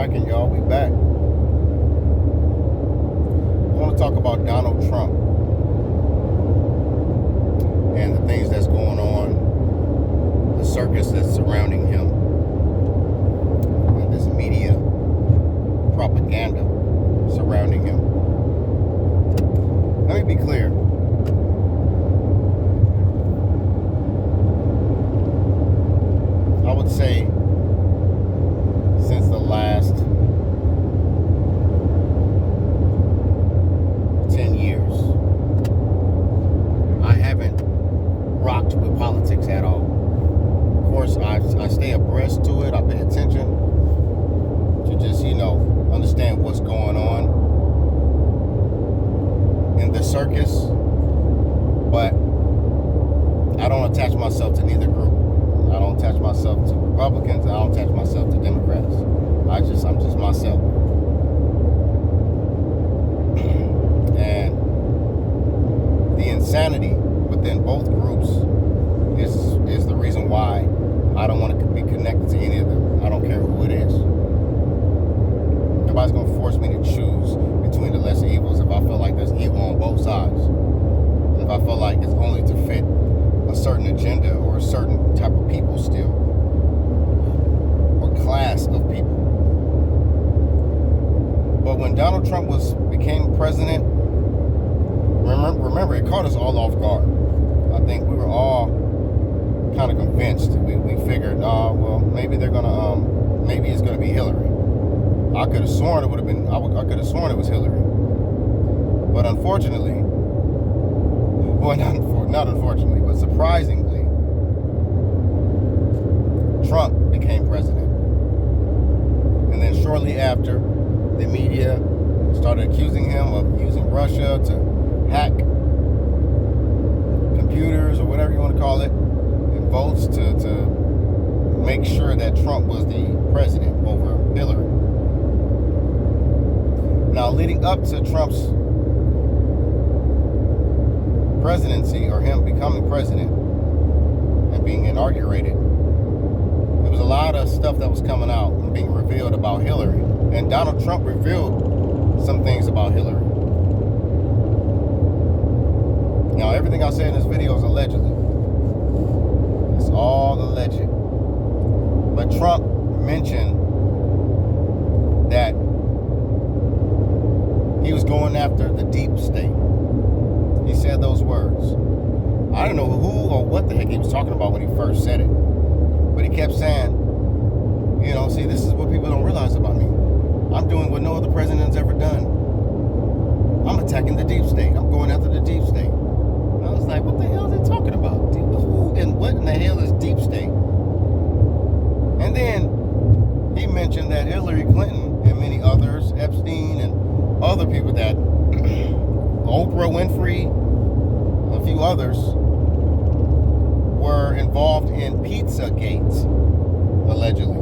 cracking, y'all? We back. I want to talk about Donald Trump and the things that's going on, the circus that's surrounding him, and this media propaganda surrounding him. Let me be clear. I would say since the last 10 years, I haven't rocked with politics at all. Of course, I stay abreast to it. I pay attention to just, understand what's going on in the circus. But I don't attach myself to neither group. I don't attach myself to Republicans. I don't attach myself to Democrats. I'm just myself. And the insanity within both groups is the reason why I don't want to be connected to any of them. I don't care who it is. Nobody's going to force me to choose between the lesser evils if I feel like there's evil on both sides. If I feel like it's only to fit a certain agenda or a certain type of people still, or class of people. But when Donald Trump became president, remember it caught us all off guard. I think we were all kind of convinced. We figured, maybe they're gonna, maybe it's gonna be Hillary. I could have sworn it would have been. I could have sworn it was Hillary. But unfortunately, well, not unfortunately, but surprisingly, Trump became president. And then shortly after, the media started accusing him of using Russia to hack computers or whatever you want to call it, and votes to make sure that Trump was the president over Hillary. Now, leading up to Trump's presidency, or him becoming president and being inaugurated, there was a lot of stuff that was coming out and being revealed about Hillary. And Donald Trump revealed some things about Hillary. Now, everything I say in this video is allegedly. It's all alleged. But Trump mentioned that he was going after the deep state. He said those words. I don't know who or what the heck he was talking about when he first said it. But he kept saying, see, this is what people don't realize about me. I'm doing what no other president's ever done. I'm attacking the deep state. I'm going after the deep state. And I was like, what the hell is he talking about? Who and what in the hell is deep state? And then he mentioned that Hillary Clinton and many others, Epstein and other people, that Oprah Winfrey, a few others, were involved in Pizzagate, allegedly.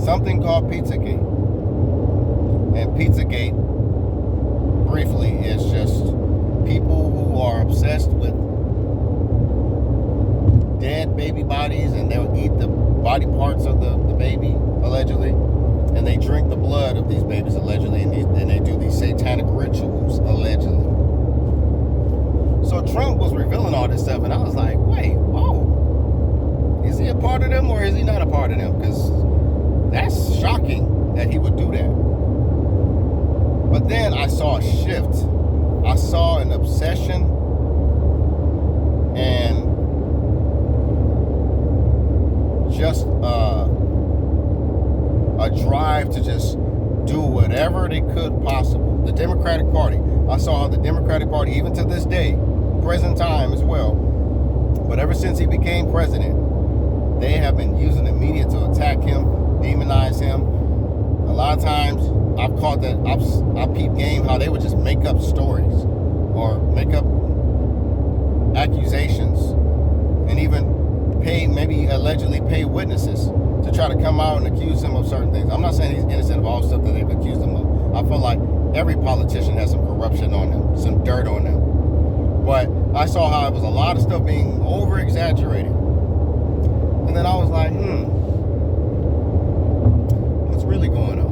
Something called Pizzagate. And Pizzagate, briefly, is just people who are obsessed with dead baby bodies, and they'll eat the body parts of the baby, allegedly. And they drink the blood of these babies, allegedly, and they do these satanic rituals, allegedly. So Trump was revealing all this stuff, and I was like, wait, whoa. Is he a part of them, or is he not a part of them? Because that's shocking that he would do that. But then I saw a shift. I saw an obsession and just a drive to just do whatever they could possible. The Democratic Party. I saw how the Democratic Party, even to this day, present time as well, but ever since he became president, they have been using the media to attack him, demonize him. A lot of times, I've caught that, I peep game how they would just make up stories or make up accusations and even maybe allegedly pay witnesses to try to come out and accuse him of certain things. I'm not saying he's innocent of all stuff that they've accused him of. I feel like every politician has some corruption on them, some dirt on them. But I saw how it was a lot of stuff being over-exaggerated. And then I was like, what's really going on?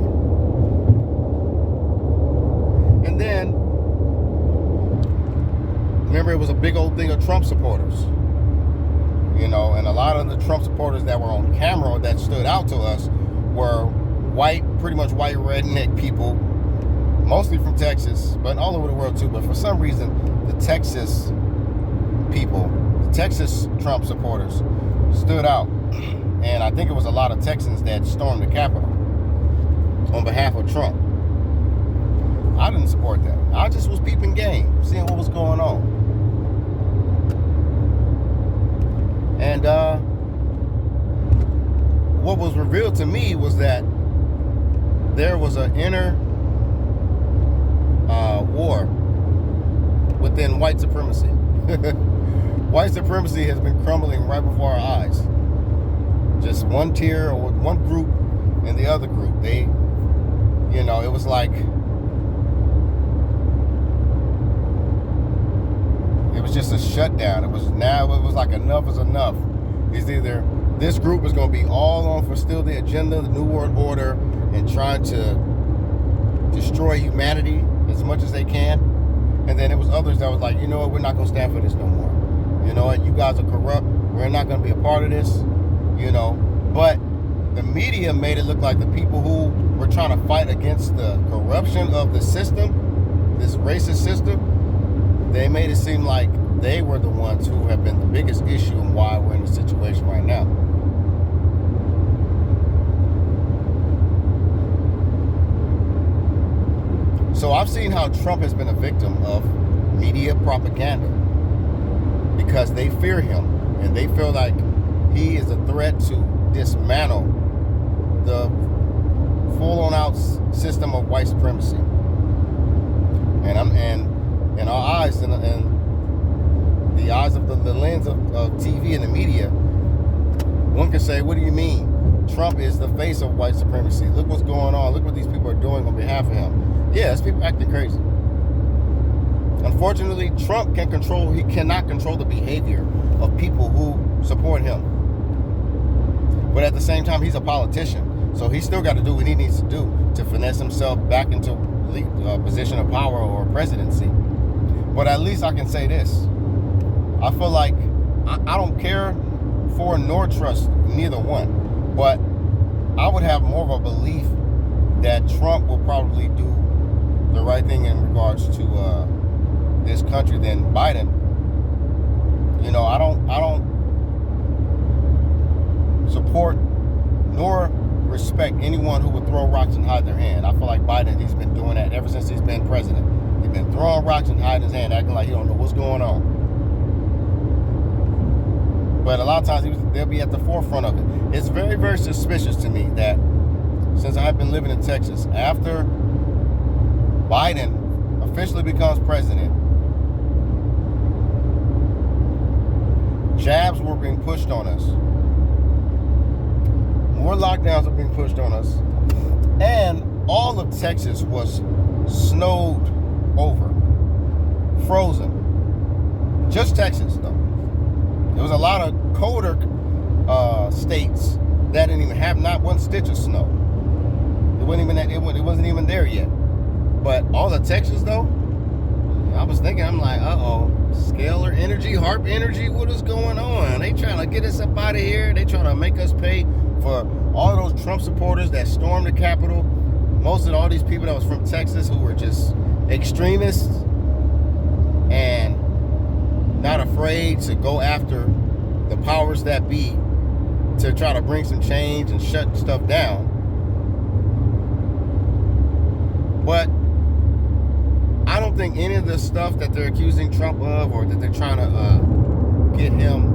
lot of the Trump supporters that were on camera that stood out to us were white, pretty much white redneck people, mostly from Texas, but all over the world too. But for some reason, the Texas people, the Texas Trump supporters stood out. And I think it was a lot of Texans that stormed the Capitol on behalf of Trump. I didn't support that. I just was peeping game, seeing what was going on. And what was revealed to me was that there was an inner war within white supremacy. White supremacy has been crumbling right before our eyes. Just one tier or one group and the other group. They, you know, it was like, it was just a shutdown. It was like enough is enough. It's either this group is going to be all on for still the agenda, the New World Order, and trying to destroy humanity as much as they can. And then it was others that was like, you know what, we're not going to stand for this no more. You know what, you guys are corrupt. We're not going to be a part of this. You know, but the media made it look like the people who were trying to fight against the corruption of the system, this racist system, they made it seem like they were the ones who have been the biggest issue and why we're in the situation right now. So I've seen how Trump has been a victim of media propaganda because they fear him and they feel like he is a threat to dismantle the full-on-out system of white supremacy. And in our eyes, and the eyes of the lens of TV and the media, one can say, what do you mean? Trump is the face of white supremacy. Look what's going on. Look what these people are doing on behalf of him. Yeah, it's people acting crazy. Unfortunately, Trump cannot control the behavior of people who support him. But at the same time, he's a politician. So he's still got to do what he needs to do to finesse himself back into a position of power or presidency. But at least I can say this. I feel like I don't care for nor trust neither one. But I would have more of a belief that Trump will probably do the right thing in regards to this country than Biden. You know, I don't support nor respect anyone who would throw rocks and hide their hand. I feel like Biden, he's been doing that ever since he's been president. He's been throwing rocks and hiding his hand, acting like he don't know what's going on. But a lot of times they'll be at the forefront of it. It's very, very suspicious to me that since I've been living in Texas, after Biden officially becomes president, jabs were being pushed on us. More lockdowns are being pushed on us. And all of Texas was snowed over. Frozen. Just Texas, though. There was a lot of colder states that didn't even have not one stitch of snow. It wasn't even there yet. But all of Texas, though, I was thinking, I'm like, uh-oh. Scalar energy, HAARP energy, what is going on? They trying to get us up out of here. They trying to make us pay for all of those Trump supporters that stormed the Capitol. Most of all these people that was from Texas who were just extremists and not afraid to go after the powers that be to try to bring some change and shut stuff down. But I don't think any of the stuff that they're accusing Trump of or that they're trying to get him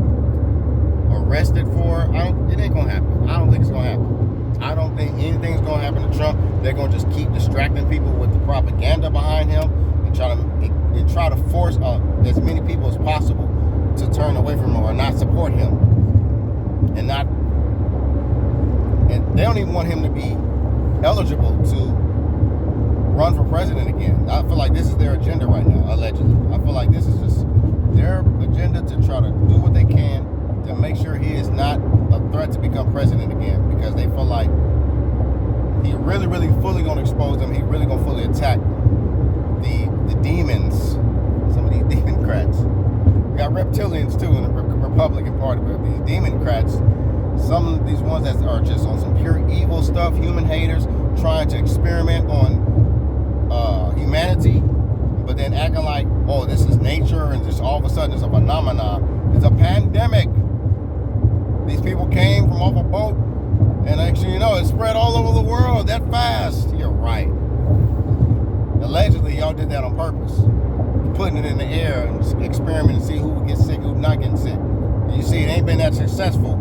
arrested for, it ain't gonna happen. I don't think it's gonna happen. I don't think anything's gonna happen to Trump. They're gonna just keep distracting people with the propaganda behind him and try to force as many people as possible to turn away from him or not support him. And they don't even want him to be eligible to run for president again. I feel like this is their agenda right now, allegedly. I feel like this is just their agenda to try to do what they can to make sure he is not a threat to become president again, because they feel like he really, really fully gonna expose them. He really gonna fully attack the demons, some of these democrats. We got reptilians too in the Republican Party, but these Democrats, some of these ones that are just on some pure evil stuff, human haters, trying to experiment on humanity, but then acting like, oh, this is nature, and just all of a sudden it's a phenomenon. It's a pandemic. These people came from off a boat, and actually, you know, it spread all over the world that fast. You're right. Allegedly, y'all did that on purpose, putting it in the air and experimenting to see who would get sick, who's not getting sick. And you see, it ain't been that successful.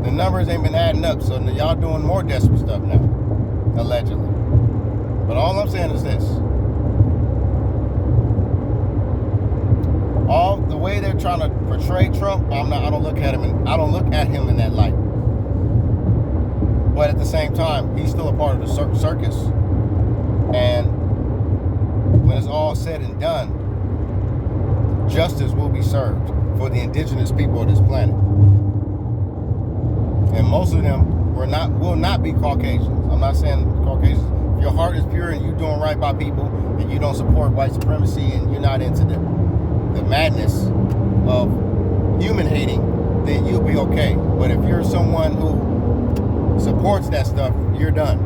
The numbers ain't been adding up, so y'all doing more desperate stuff now, allegedly. But all I'm saying is this: all the way they're trying to portray Trump, I don't look at him in that light. But at the same time, he's still a part of the circus, and when it's all said and done, justice will be served for the indigenous people of this planet. And most of them will not be Caucasians. I'm not saying Caucasians. If your heart is pure and you're doing right by people and you don't support white supremacy and you're not into the madness of human hating, then you'll be okay. But if you're someone who supports that stuff, you're done.